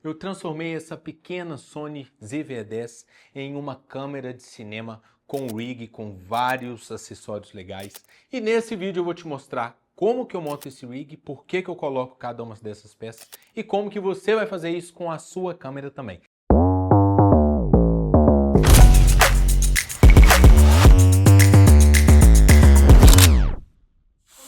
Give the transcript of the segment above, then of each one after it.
Eu transformei essa pequena Sony ZV-10 em uma câmera de cinema com rig, com vários acessórios legais. E nesse vídeo eu vou te mostrar como que eu monto esse rig, por que que eu coloco cada uma dessas peças e como que você vai fazer isso com a sua câmera também. Como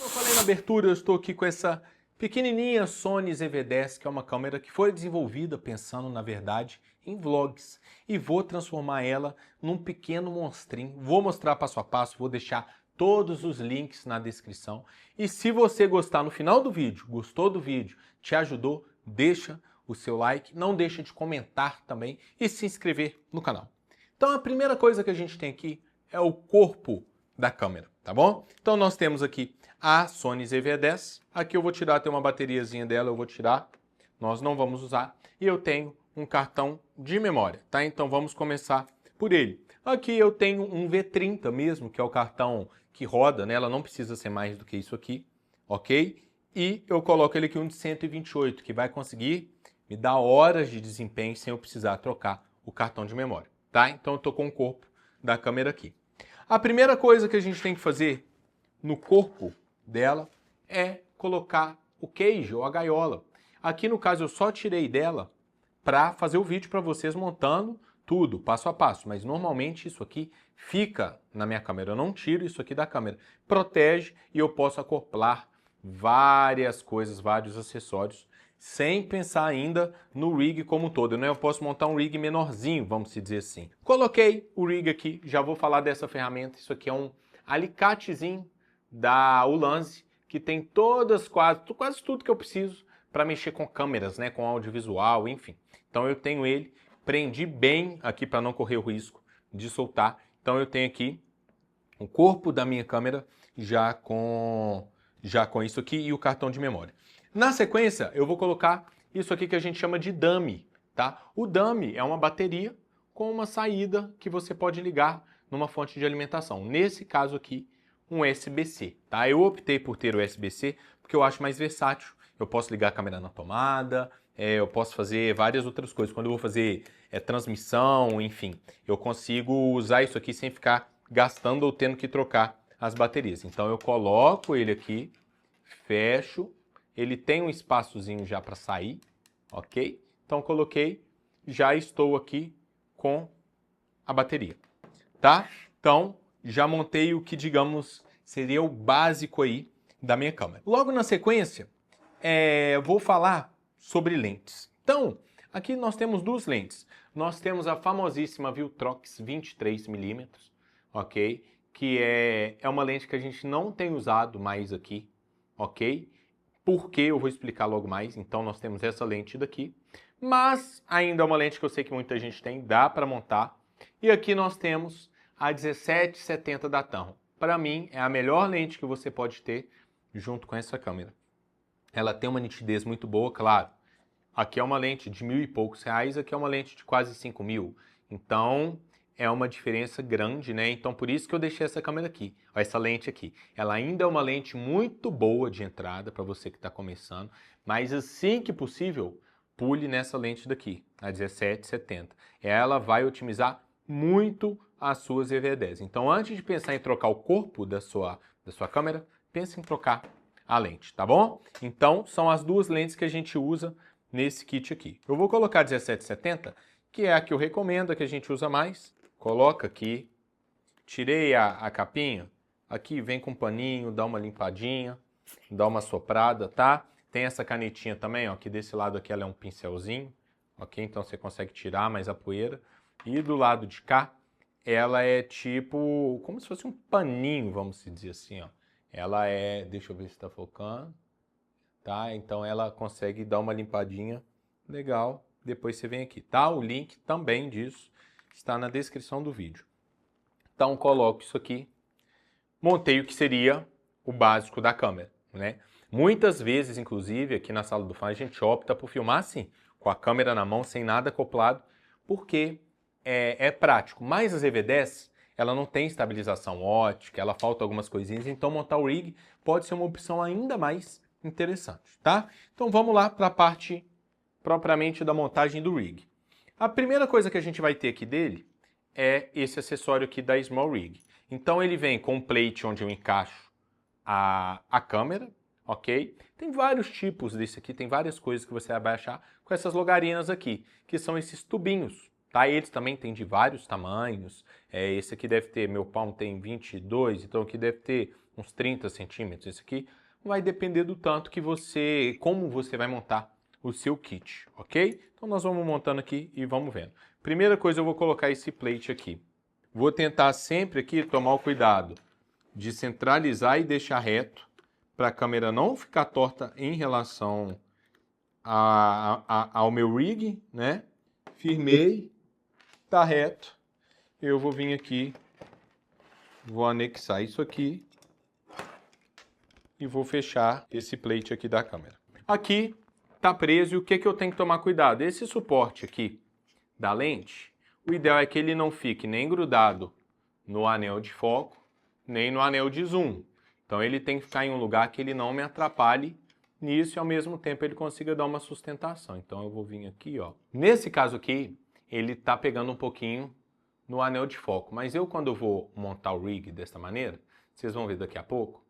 eu falei na abertura, eu estou aqui com essa pequenininha Sony ZV-10, que é uma câmera que foi desenvolvida pensando, na verdade, em vlogs. E vou transformar ela num pequeno monstrinho. Vou mostrar passo a passo, vou deixar todos os links na descrição. E se você gostar no final do vídeo, gostou do vídeo, te ajudou, deixa o seu like, não deixa de comentar também e se inscrever no canal. Então a primeira coisa que a gente tem aqui é o corpo da câmera, tá bom? Então nós temos aqui a Sony ZV-10, aqui eu vou tirar, tem uma bateriazinha dela, eu vou tirar, nós não vamos usar, e eu tenho um cartão de memória, tá? Então vamos começar por ele. Aqui eu tenho um V30 mesmo, que é o cartão que roda, né? Ela não precisa ser mais do que isso aqui, ok? E eu coloco ele aqui um de 128, que vai conseguir me dar horas de desempenho sem eu precisar trocar o cartão de memória, tá? Então eu tô com o corpo da câmera aqui. A primeira coisa que a gente tem que fazer no corpo dela é colocar o cage ou a gaiola. Aqui no caso eu só tirei dela para fazer o vídeo para vocês montando tudo, passo a passo, mas normalmente isso aqui fica na minha câmera, eu não tiro isso aqui da câmera. Protege e eu posso acoplar várias coisas, vários acessórios, sem pensar ainda no rig como um todo, né? Eu posso montar um rig menorzinho, vamos dizer assim. Coloquei o rig aqui, já vou falar dessa ferramenta, isso aqui é um alicatezinho da Ulanzi, que tem todas, quase tudo que eu preciso para mexer com câmeras, né? Com audiovisual, enfim. Então eu tenho ele, prendi bem aqui para não correr o risco de soltar. Então eu tenho aqui o corpo da minha câmera já com isso aqui e o cartão de memória. Na sequência, eu vou colocar isso aqui que a gente chama de dummy, tá? O dummy é uma bateria com uma saída que você pode ligar numa fonte de alimentação. Nesse caso aqui, um USB-C, tá? Eu optei por ter o USB-C porque eu acho mais versátil. Eu posso ligar a câmera na tomada, eu posso fazer várias outras coisas. Quando eu vou fazer transmissão, enfim, eu consigo usar isso aqui sem ficar gastando ou tendo que trocar as baterias. Então eu coloco ele aqui, fecho, ele tem um espaçozinho já para sair, ok? Então coloquei, já estou aqui com a bateria, tá? Então já montei o que, digamos, seria o básico aí da minha câmera. Logo na sequência, vou falar sobre lentes. Então, aqui nós temos duas lentes. Nós temos a famosíssima Viltrox 23mm, ok? Que é uma lente que a gente não tem usado mais aqui, ok? Porque eu vou explicar logo mais. Então nós temos essa lente daqui, mas ainda é uma lente que eu sei que muita gente tem, dá para montar. E aqui nós temos a 1770 da Tamron. Para mim é a melhor lente que você pode ter junto com essa câmera. Ela tem uma nitidez muito boa, claro. Aqui é uma lente de R$1.000 e poucos, aqui é uma lente de quase 5.000. Então é uma diferença grande, né? Então por isso que eu deixei essa câmera aqui, essa lente aqui. Ela ainda é uma lente muito boa de entrada para você que está começando, mas assim que possível, pule nessa lente daqui, a 1770. Ela vai otimizar muito as suas ZV-10. Então antes de pensar em trocar o corpo da sua câmera, pense em trocar a lente, tá bom? Então são as duas lentes que a gente usa nesse kit aqui. Eu vou colocar a 1770, que é a que eu recomendo, a que a gente usa mais. Coloca aqui, tirei a capinha, aqui vem com um paninho, dá uma limpadinha, dá uma soprada, tá? Tem essa canetinha também, ó, que desse lado aqui ela é um pincelzinho, ok? Então você consegue tirar mais a poeira. E do lado de cá, ela é tipo, como se fosse um paninho, vamos dizer assim, ó. Ela é, deixa eu ver se tá focando, tá? Então ela consegue dar uma limpadinha legal, depois você vem aqui, tá? O link também disso está na descrição do vídeo. Então coloco isso aqui, montei o que seria o básico da câmera, né? Muitas vezes, inclusive, aqui na sala do fã, a gente opta por filmar assim, com a câmera na mão, sem nada acoplado, porque é prático. Mas a ZV-10, ela não tem estabilização ótica, ela falta algumas coisinhas, então montar o rig pode ser uma opção ainda mais interessante, tá? Então vamos lá para a parte propriamente da montagem do rig. A primeira coisa que a gente vai ter aqui dele é esse acessório aqui da Small Rig. Então ele vem com um plate onde eu encaixo a câmera, ok? Tem vários tipos desse aqui, tem várias coisas que você vai achar com essas logarinas aqui, que são esses tubinhos, tá? Eles também têm de vários tamanhos. Esse aqui deve ter, meu palmo tem 22, então aqui deve ter uns 30 centímetros. Esse aqui vai depender do tanto que você, como você vai montar o seu kit, ok? Então nós vamos montando aqui e vamos vendo. Primeira coisa, eu vou colocar esse plate aqui. Vou tentar sempre aqui tomar o cuidado de centralizar e deixar reto, para a câmera não ficar torta em relação ao meu rig, né? Firmei, tá reto. Eu vou vir aqui, vou anexar isso aqui e vou fechar esse plate aqui da câmera. Aqui tá preso e o que eu tenho que tomar cuidado? Esse suporte aqui da lente, o ideal é que ele não fique nem grudado no anel de foco, nem no anel de zoom. Então ele tem que ficar em um lugar que ele não me atrapalhe nisso e ao mesmo tempo ele consiga dar uma sustentação. Então eu vou vir aqui, ó. Nesse caso aqui, ele tá pegando um pouquinho no anel de foco, mas quando eu vou montar o rig dessa maneira, vocês vão ver daqui a pouco,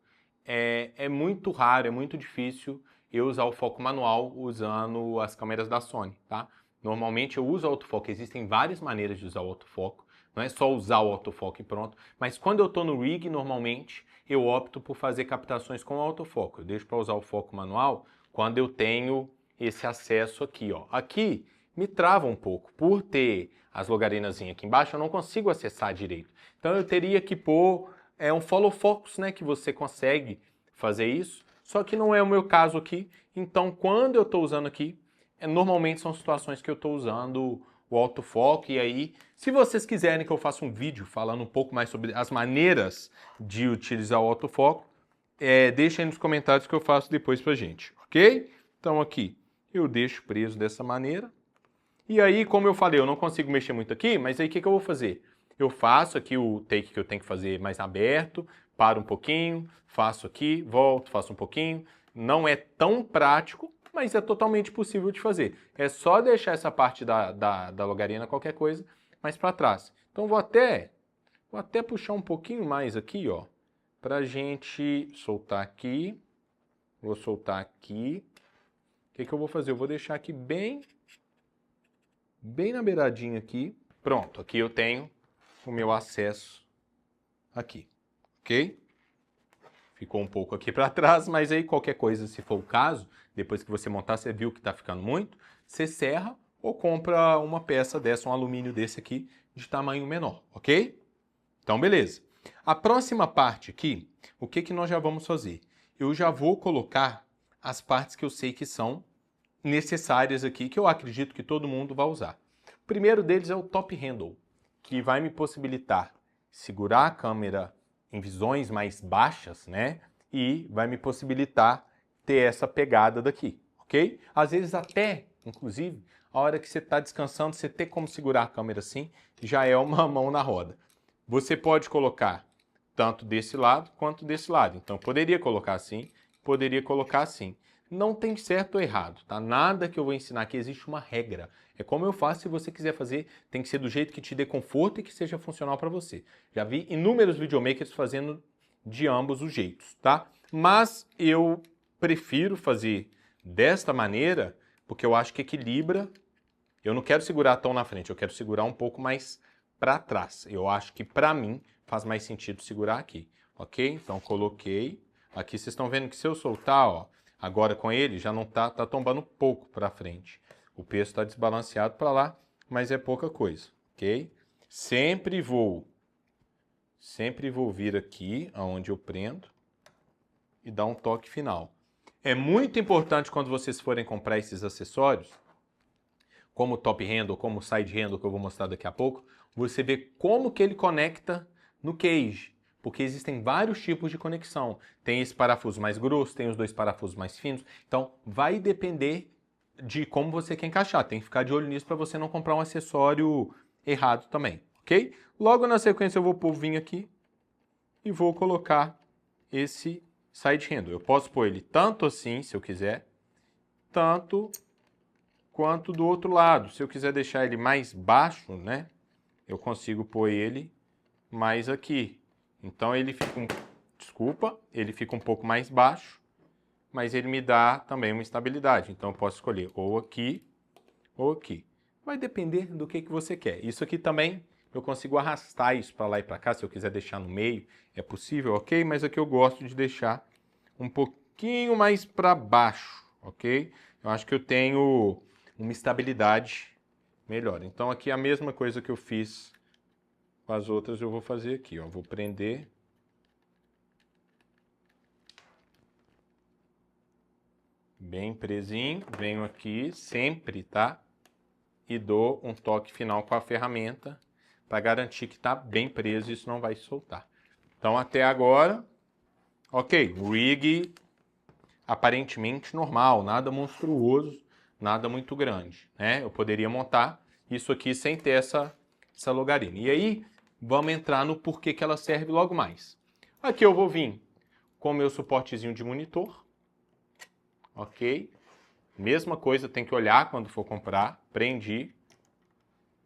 é muito raro, é muito difícil eu usar o foco manual usando as câmeras da Sony, tá? Normalmente eu uso o autofoco, existem várias maneiras de usar o autofoco, não é só usar o autofoco e pronto, mas quando eu estou no rig, normalmente eu opto por fazer captações com o autofoco. Eu deixo para usar o foco manual quando eu tenho esse acesso aqui, ó. Aqui me trava um pouco, por ter as logarinazinhas aqui embaixo, eu não consigo acessar direito. Então eu teria que pôr um follow focus, né, que você consegue fazer isso, só que não é o meu caso aqui. Então quando eu estou usando aqui, normalmente são situações que eu estou usando o autofoco, e aí, se vocês quiserem que eu faça um vídeo falando um pouco mais sobre as maneiras de utilizar o autofoco, deixa aí nos comentários que eu faço depois pra gente, ok? Então aqui, eu deixo preso dessa maneira, e aí, como eu falei, eu não consigo mexer muito aqui, mas aí o que eu vou fazer? Eu faço aqui o take que eu tenho que fazer mais aberto, paro um pouquinho, faço aqui, volto, faço um pouquinho, não é tão prático, mas é totalmente possível de fazer. É só deixar essa parte da logarina, qualquer coisa, mais para trás. Então vou até puxar um pouquinho mais aqui, ó, pra gente soltar aqui. Vou soltar aqui. O que eu vou fazer? Eu vou deixar aqui bem na beiradinha aqui. Pronto, aqui eu tenho o meu acesso aqui, ok? Ficou um pouco aqui para trás, mas aí qualquer coisa, se for o caso, depois que você montar, você viu que está ficando muito, você serra ou compra uma peça dessa, um alumínio desse aqui, de tamanho menor, ok? Então, beleza. A próxima parte aqui, o que nós já vamos fazer? Eu já vou colocar as partes que eu sei que são necessárias aqui, que eu acredito que todo mundo vai usar. O primeiro deles é o top handle, que vai me possibilitar segurar a câmera em visões mais baixas, né? E vai me possibilitar ter essa pegada daqui, ok? Às vezes até, inclusive, a hora que você está descansando, você ter como segurar a câmera assim, já é uma mão na roda. Você pode colocar tanto desse lado quanto desse lado. Então, poderia colocar assim, poderia colocar assim. Não tem certo ou errado, tá? Nada que eu vou ensinar aqui existe uma regra. É como eu faço, se você quiser fazer, tem que ser do jeito que te dê conforto e que seja funcional para você. Já vi inúmeros videomakers fazendo de ambos os jeitos, tá? Mas eu prefiro fazer desta maneira, porque eu acho que equilibra. Eu não quero segurar tão na frente, eu quero segurar um pouco mais para trás. Eu acho que para mim faz mais sentido segurar aqui, ok? Então coloquei. Aqui vocês estão vendo que se eu soltar, ó, agora com ele já não tá tombando pouco para frente. O peso está desbalanceado para lá, mas é pouca coisa, ok? Sempre vou vir aqui, aonde eu prendo, e dar um toque final. É muito importante quando vocês forem comprar esses acessórios, como o top handle, como o side handle, que eu vou mostrar daqui a pouco, você vê como que ele conecta no cage, porque existem vários tipos de conexão. Tem esse parafuso mais grosso, tem os dois parafusos mais finos, então vai depender de como você quer encaixar. Tem que ficar de olho nisso para você não comprar um acessório errado também, ok? Logo na sequência eu vou vir aqui e vou colocar esse side handle. Eu posso pôr ele tanto assim, se eu quiser, tanto quanto do outro lado. Se eu quiser deixar ele mais baixo, né, eu consigo pôr ele mais aqui. Então ele fica ele fica um pouco mais baixo, mas ele me dá também uma estabilidade. Então eu posso escolher ou aqui ou aqui. Vai depender do que você quer. Isso aqui também eu consigo arrastar isso para lá e para cá, se eu quiser deixar no meio, é possível, ok? Mas aqui eu gosto de deixar um pouquinho mais para baixo, ok? Eu acho que eu tenho uma estabilidade melhor. Então aqui a mesma coisa que eu fiz com as outras eu vou fazer aqui, ó. Vou prender. Bem presinho, venho aqui sempre, tá? E dou um toque final com a ferramenta para garantir que está bem preso e isso não vai soltar. Então até agora, ok, o rig aparentemente normal, nada monstruoso, nada muito grande, né? Eu poderia montar isso aqui sem ter essa logarina. E aí, vamos entrar no porquê que ela serve logo mais. Aqui eu vou vir com o meu suportezinho de monitor, ok? Mesma coisa, tem que olhar quando for comprar, prendi,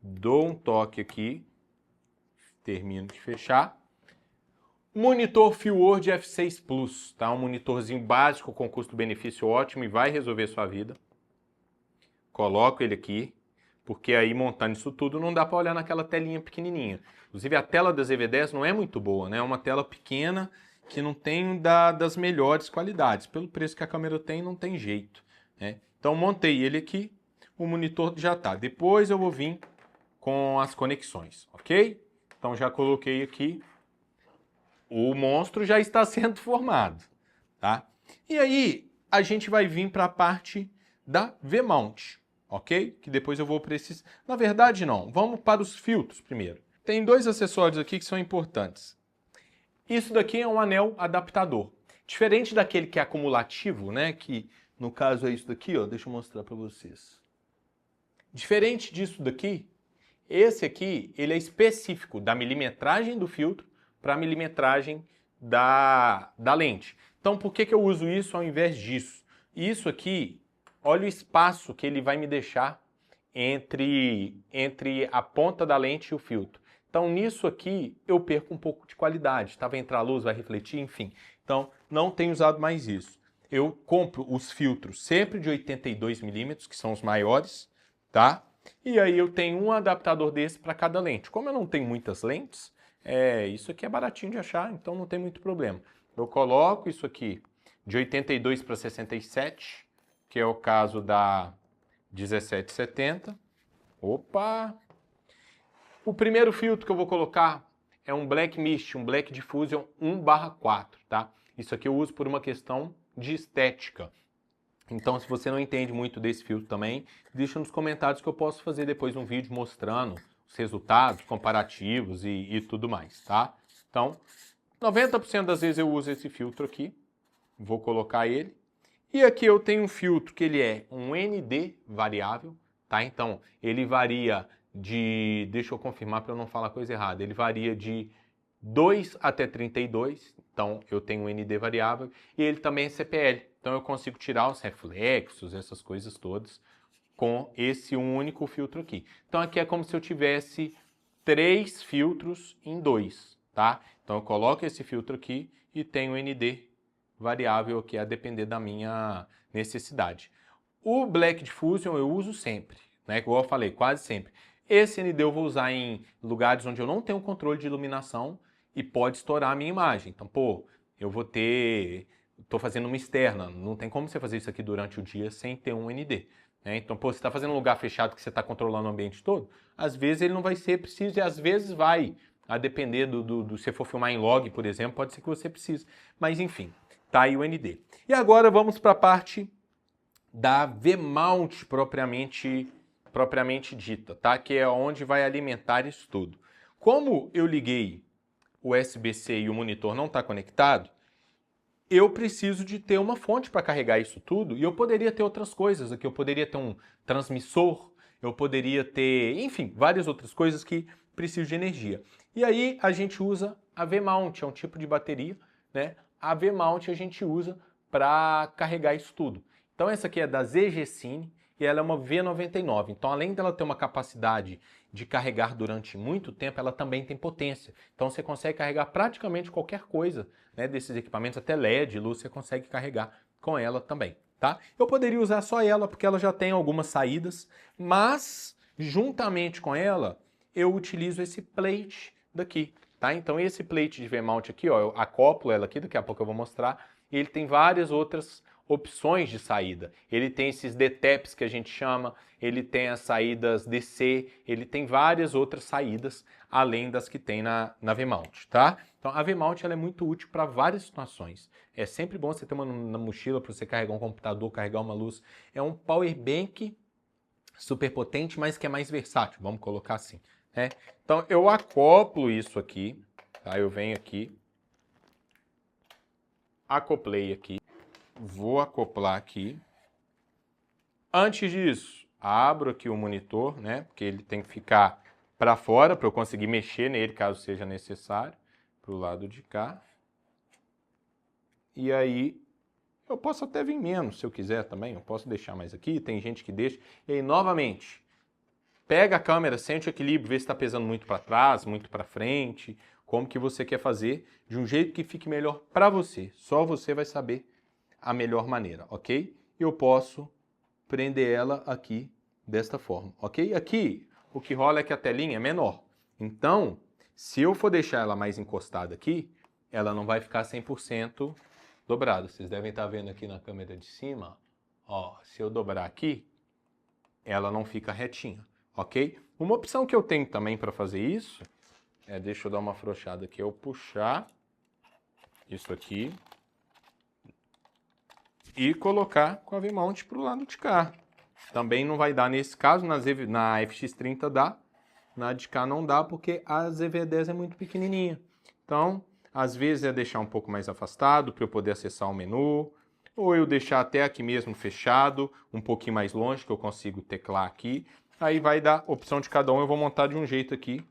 dou um toque aqui, termino de fechar. Monitor FieldWord F6 Plus, tá? Um monitorzinho básico com custo-benefício ótimo e vai resolver sua vida. Coloco ele aqui, porque aí montando isso tudo não dá para olhar naquela telinha pequenininha. Inclusive a tela da ZV-10 não é muito boa, né? É uma tela pequena que não tem das melhores qualidades. Pelo preço que a câmera tem, não tem jeito, né? Então montei ele aqui, o monitor já tá. Depois eu vou vir com as conexões, ok? Então já coloquei aqui. O monstro já está sendo formado, tá? E aí a gente vai vir para a parte da V-mount, ok? Que depois eu vou precisar. Na verdade não, vamos para os filtros primeiro. Tem dois acessórios aqui que são importantes. Isso daqui é um anel adaptador. Diferente daquele que é acumulativo, né? Que no caso é isso daqui, ó. Deixa eu mostrar para vocês. Diferente disso daqui, esse aqui ele é específico da milimetragem do filtro para a milimetragem da lente. Então, por que eu uso isso ao invés disso? Isso aqui, olha o espaço que ele vai me deixar entre a ponta da lente e o filtro. Então, nisso aqui, eu perco um pouco de qualidade. Tá? Vai entrar luz, vai refletir, enfim. Então, não tenho usado mais isso. Eu compro os filtros sempre de 82 milímetros, que são os maiores, tá? E aí eu tenho um adaptador desse para cada lente. Como eu não tenho muitas lentes, isso aqui é baratinho de achar, então não tem muito problema. Eu coloco isso aqui de 82 para 67, que é o caso da 1770. Opa! O primeiro filtro que eu vou colocar é um Black Mist, um Black Diffusion 1/4, tá? Isso aqui eu uso por uma questão de estética. Então, se você não entende muito desse filtro também, deixa nos comentários que eu posso fazer depois um vídeo mostrando os resultados, comparativos e tudo mais, tá? Então, 90% das vezes eu uso esse filtro aqui, vou colocar ele. E aqui eu tenho um filtro que ele é um ND variável, tá? Então, ele varia deixa eu confirmar para eu não falar coisa errada, ele varia de 2 até 32, então eu tenho um ND variável, e ele também é CPL, então eu consigo tirar os reflexos, essas coisas todas, com esse único filtro aqui. Então aqui é como se eu tivesse 3 filtros em 2, tá? Então eu coloco esse filtro aqui e tenho o ND variável aqui a depender da minha necessidade. O Black Diffusion eu uso sempre, né? Como eu falei, quase sempre. Esse ND eu vou usar em lugares onde eu não tenho controle de iluminação e pode estourar a minha imagem. Então, pô, eu vou ter... Estou fazendo uma externa, não tem como você fazer isso aqui durante o dia sem ter um ND. Né? Então, pô, você está fazendo um lugar fechado que você está controlando o ambiente todo, às vezes ele não vai ser preciso e às vezes vai. A depender se você for filmar em log, por exemplo, pode ser que você precise. Mas enfim, tá aí o ND. E agora vamos para a parte da V-mount propriamente dita, tá? Que é onde vai alimentar isso tudo. Como eu liguei o USB-C e o monitor não está conectado, eu preciso de ter uma fonte para carregar isso tudo e eu poderia ter outras coisas aqui. Eu poderia ter um transmissor, eu poderia ter, enfim, várias outras coisas que precisam de energia. E aí a gente usa a V-mount, é um tipo de bateria, né? A V-mount a gente usa para carregar isso tudo. Então essa aqui é da ZG Cine, e ela é uma V99. Então, além dela ter uma capacidade de carregar durante muito tempo, ela também tem potência. Então, você consegue carregar praticamente qualquer coisa, né, desses equipamentos, até LED, luz, você consegue carregar com ela também, tá? Eu poderia usar só ela, porque ela já tem algumas saídas, mas, juntamente com ela, eu utilizo esse plate daqui, tá? Então, esse plate de V-mount aqui, ó, eu acoplo ela aqui, daqui a pouco eu vou mostrar, e ele tem várias outras opções de saída. Ele tem esses DTEPs que a gente chama, ele tem as saídas DC, ele tem várias outras saídas além das que tem na V-mount, tá? Então a V-mount ela é muito útil para várias situações. É sempre bom você ter uma na mochila para você carregar um computador, carregar uma luz. É um power bank super potente, mas que é mais versátil, vamos colocar assim, né? Então eu acoplo isso aqui, tá? Eu venho aqui, acoplei aqui, vou acoplar aqui. Antes disso, abro aqui o monitor, né? Porque ele tem que ficar para fora para eu conseguir mexer nele caso seja necessário, para o lado de cá. E aí eu posso até vir menos se eu quiser também, eu posso deixar mais aqui, tem gente que deixa. E aí, novamente, pega a câmera, sente o equilíbrio, vê se está pesando muito para trás, muito para frente, como que você quer fazer, de um jeito que fique melhor para você. Só você vai saber a melhor maneira, ok? Eu posso prender ela aqui desta forma, ok? Aqui, o que rola é que a telinha é menor. Então, se eu for deixar ela mais encostada aqui, ela não vai ficar 100% dobrada. Vocês devem estar vendo aqui na câmera de cima, ó, se eu dobrar aqui, ela não fica retinha, ok? Uma opção que eu tenho também para fazer isso, deixa eu dar uma afrouxada aqui, eu puxar isso aqui e colocar com a V-mount para o lado de cá. Também não vai dar nesse caso, na FX30 dá, na de cá não dá porque a ZV-10 é muito pequenininha. Então, às vezes é deixar um pouco mais afastado para eu poder acessar o menu, ou eu deixar até aqui mesmo fechado, um pouquinho mais longe que eu consigo teclar aqui. Aí vai dar opção de cada um, eu vou montar de um jeito aqui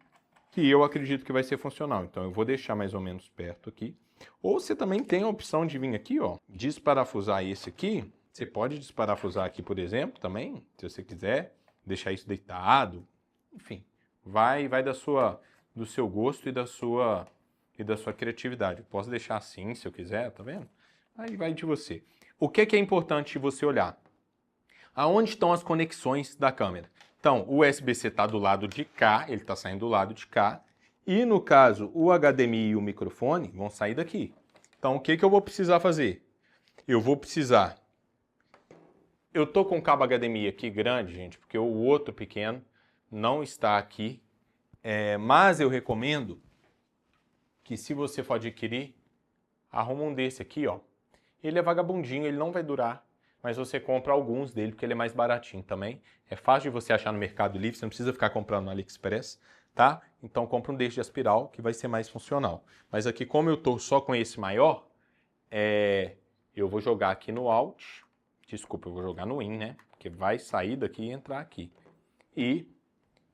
que eu acredito que vai ser funcional. Então eu vou deixar mais ou menos perto aqui. Ou você também tem a opção de vir aqui, ó, desparafusar esse aqui. Você pode desparafusar aqui, por exemplo, também, se você quiser, deixar isso deitado. Enfim, vai do seu gosto e da sua criatividade. Eu posso deixar assim, se eu quiser, tá vendo? Aí vai de você. O que é importante você olhar? Aonde estão as conexões da câmera? Então, o USB-C está do lado de cá, ele está saindo do lado de cá. E no caso, o HDMI e o microfone vão sair daqui. Então, o que eu vou precisar fazer? Eu vou precisar... Eu tô com o cabo HDMI aqui grande, gente, porque o outro pequeno não está aqui. Mas eu recomendo que se você for adquirir, arruma um desse aqui, ó. Ele é vagabundinho, ele não vai durar, mas você compra alguns dele porque ele é mais baratinho também. É fácil de você achar no Mercado Livre, você não precisa ficar comprando no AliExpress, tá? Então compra um desse de aspiral que vai ser mais funcional. Mas aqui, como eu tô só com esse maior, eu vou jogar aqui no Alt. Desculpa, eu vou jogar no In, né? Porque vai sair daqui e entrar aqui. E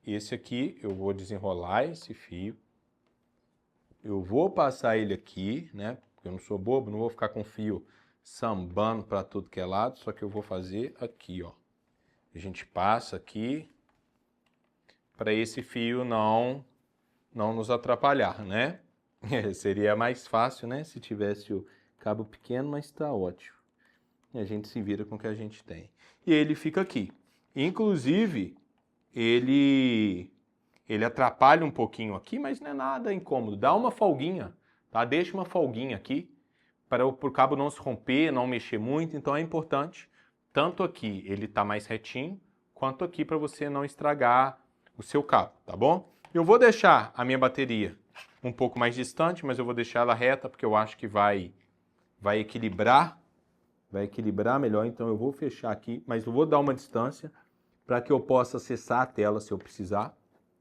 esse aqui, eu vou desenrolar esse fio. Eu vou passar ele aqui, né? Porque eu não sou bobo, não vou ficar com o fio sambando para tudo que é lado. Só que eu vou fazer aqui, ó. A gente passa aqui para esse fio não nos atrapalhar, né? Seria mais fácil, né? Se tivesse o cabo pequeno, mas tá ótimo. E a gente se vira com o que a gente tem. E ele fica aqui. Inclusive, ele atrapalha um pouquinho aqui, mas não é nada incômodo. Dá uma folguinha, tá? Deixa uma folguinha aqui para o cabo não se romper, não mexer muito. Então é importante, tanto aqui ele tá mais retinho, quanto aqui para você não estragar o seu cabo, tá bom? Eu vou deixar a minha bateria um pouco mais distante, mas eu vou deixar ela reta porque eu acho que vai equilibrar melhor, então eu vou fechar aqui, mas eu vou dar uma distância para que eu possa acessar a tela se eu precisar,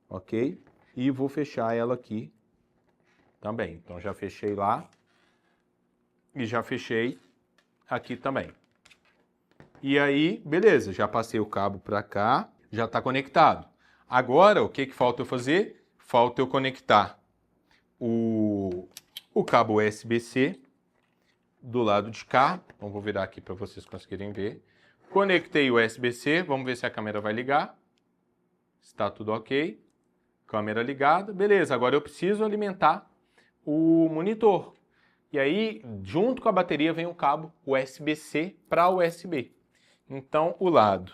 ok? E vou fechar ela aqui também. Então já fechei lá e já fechei aqui também. E aí, beleza, já passei o cabo para cá, já está conectado. Agora, o que falta eu fazer? Falta eu conectar o cabo USB-C do lado de cá, então vou virar aqui para vocês conseguirem ver, Conectei o USB-C, vamos ver se a câmera vai ligar. Está tudo ok. Câmera ligada. Beleza, agora eu preciso alimentar o monitor. E aí, junto com a bateria, vem um cabo USB-C para USB. Então, o lado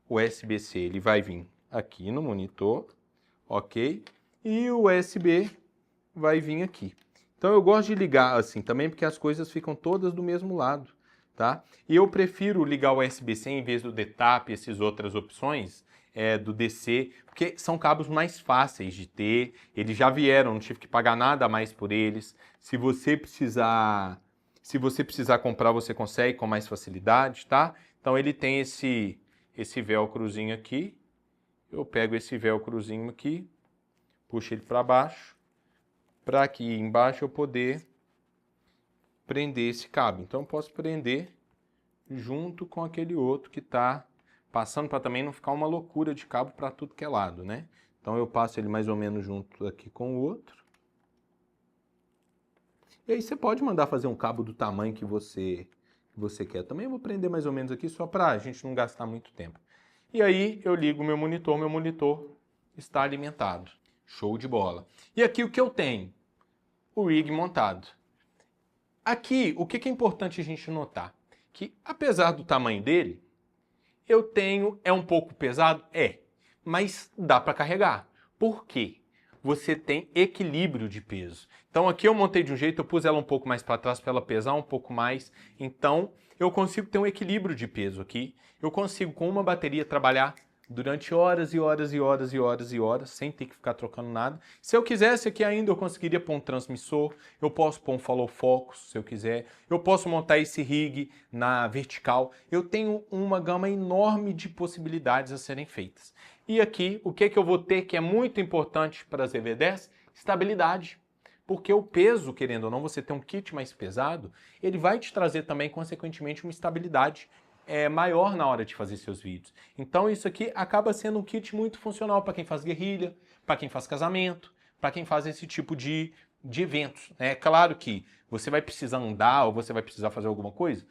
USB-C ele vai vir aqui no monitor, ok? E o USB vai vir aqui. Então, eu gosto de ligar assim também, porque as coisas ficam todas do mesmo lado. Tá? E eu prefiro ligar o USB-C em vez do DTAP e essas outras opções do DC, porque são cabos mais fáceis de ter, eles já vieram, não tive que pagar nada a mais por eles. Se você precisar comprar, você consegue com mais facilidade, tá? Então ele tem esse velcrozinho aqui. Eu pego esse velcrozinho aqui, puxo ele para baixo, para aqui embaixo eu poder prender esse cabo. Então eu posso prender junto com aquele outro que está passando, para também não ficar uma loucura de cabo para tudo que é lado, né? Então eu passo ele mais ou menos junto aqui com o outro. E aí você pode mandar fazer um cabo do tamanho que você quer. Também eu vou prender mais ou menos aqui só para a gente não gastar muito tempo. E aí eu ligo o meu monitor está alimentado. Show de bola. E aqui o que eu tenho? O rig montado. Aqui, o que é importante a gente notar? Que apesar do tamanho dele, é um pouco pesado? É, mas dá para carregar. Por quê? Você tem equilíbrio de peso. Então aqui eu montei de um jeito, eu pus ela um pouco mais para trás para ela pesar um pouco mais. Então eu consigo ter um equilíbrio de peso aqui. Eu consigo com uma bateria trabalhar durante horas e horas e horas e horas e horas, sem ter que ficar trocando nada. Se eu quisesse aqui ainda, eu conseguiria pôr um transmissor, eu posso pôr um follow focus, se eu quiser, eu posso montar esse rig na vertical. Eu tenho uma gama enorme de possibilidades a serem feitas. E aqui, o que eu vou ter que é muito importante para as EV10? Estabilidade. Porque o peso, querendo ou não, você ter um kit mais pesado, ele vai te trazer também, consequentemente, uma estabilidade maior na hora de fazer seus vídeos. Então isso aqui acaba sendo um kit muito funcional para quem faz guerrilha, para quem faz casamento, para quem faz esse tipo de eventos. É claro que você vai precisar andar ou você vai precisar fazer alguma coisa,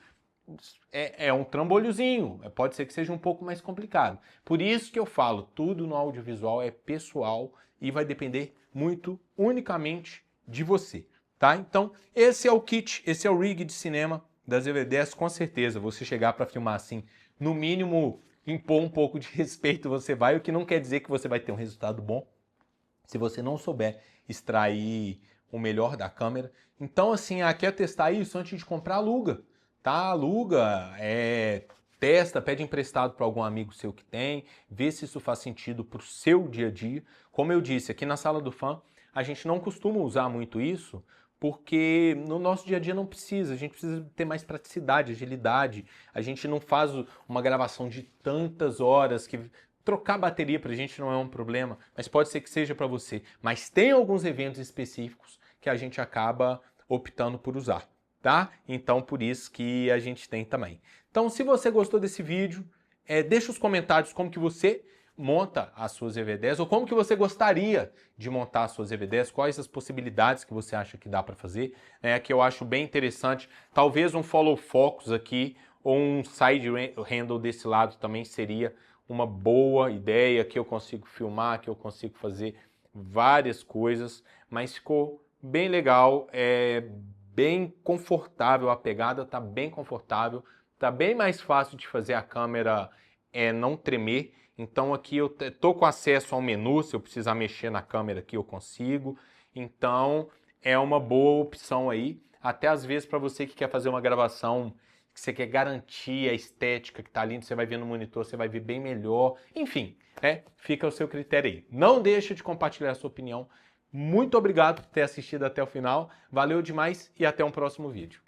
é um trambolhozinho, pode ser que seja um pouco mais complicado. Por isso que eu falo, tudo no audiovisual é pessoal e vai depender muito, unicamente, de você. Tá? Então esse é o kit, esse é o rig de cinema das EV10, com certeza, você chegar para filmar assim, no mínimo, impor um pouco de respeito você vai, o que não quer dizer que você vai ter um resultado bom se você não souber extrair o melhor da câmera. Então, assim, quer testar isso antes de comprar, aluga, tá? Aluga, testa, pede emprestado para algum amigo seu que tem, vê se isso faz sentido para o seu dia a dia. Como eu disse, aqui na Sala do Fã, a gente não costuma usar muito isso, porque no nosso dia a dia não precisa, a gente precisa ter mais praticidade, agilidade, a gente não faz uma gravação de tantas horas que trocar bateria pra gente não é um problema, mas pode ser que seja para você. Mas tem alguns eventos específicos que a gente acaba optando por usar, tá? Então por isso que a gente tem também. Então se você gostou desse vídeo, deixa os comentários como que você monta as suas EV10 ou como que você gostaria de montar as suas EV10, quais as possibilidades que você acha que dá para fazer, que eu acho bem interessante. Talvez um follow focus aqui ou um side handle desse lado também seria uma boa ideia, que eu consigo filmar, que eu consigo fazer várias coisas, mas ficou bem legal, bem confortável, a pegada tá bem confortável, tá bem mais fácil de fazer a câmera não tremer. Então aqui eu tô com acesso ao menu, se eu precisar mexer na câmera aqui eu consigo. Então é uma boa opção aí, até às vezes para você que quer fazer uma gravação, que você quer garantir a estética que tá ali, você vai ver no monitor, você vai ver bem melhor. Enfim, fica ao seu critério aí. Não deixa de compartilhar a sua opinião. Muito obrigado por ter assistido até o final. Valeu demais e até um próximo vídeo.